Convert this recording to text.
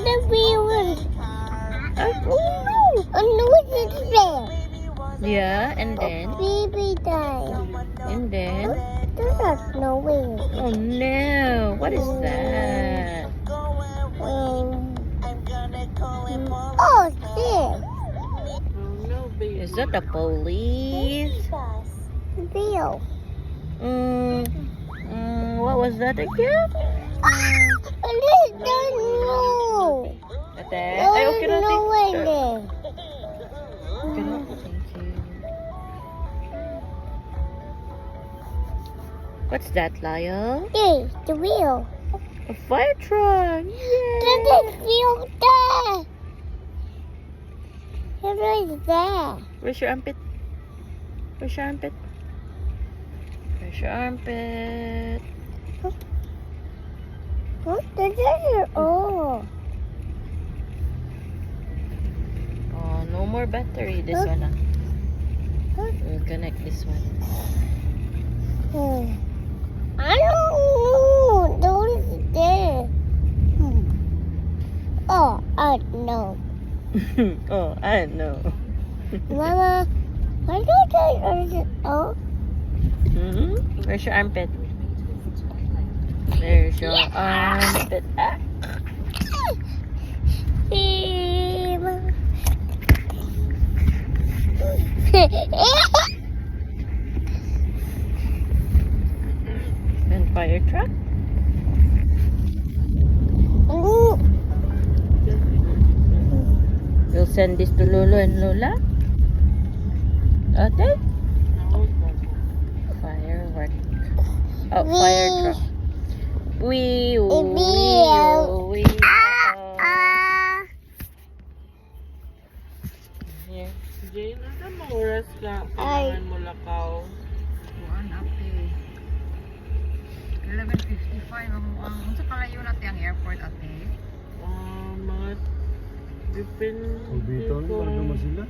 the wheel. Oh no, it's there. Yeah, and then? Baby died. And then? There's no wheel. Oh no, what is that? Oh, shit. Is that the police? Wheel. What was that again? I don't know. Ate? Ay, okay na. No Thank way you. there. Okay na. Thank you. What's that, Lyle? Hey, the wheel. A fire truck! Yay! There's a wheel there. It's right there. Where's your armpit? Where's your armpit? Where's your armpit? What? Oh. Oh, no more battery. This Huh? one. Huh? We'll connect this one. I don't know. Those there. Oh, I know. Oh, I know. Mama, why don't I? Oh, Where's your armpit? There's your armpit. Ah. And fire truck. We'll send this to Lolo and Lola. Okay. Firework. Oh, fire truck. Wee. Here. Jane, ano mo oras ka? Kailangan mo lakaw. Kuan ate. 11:55 ang unsa kalayo natin ang airport ate? Mga depende Biton, kung wala naman sila.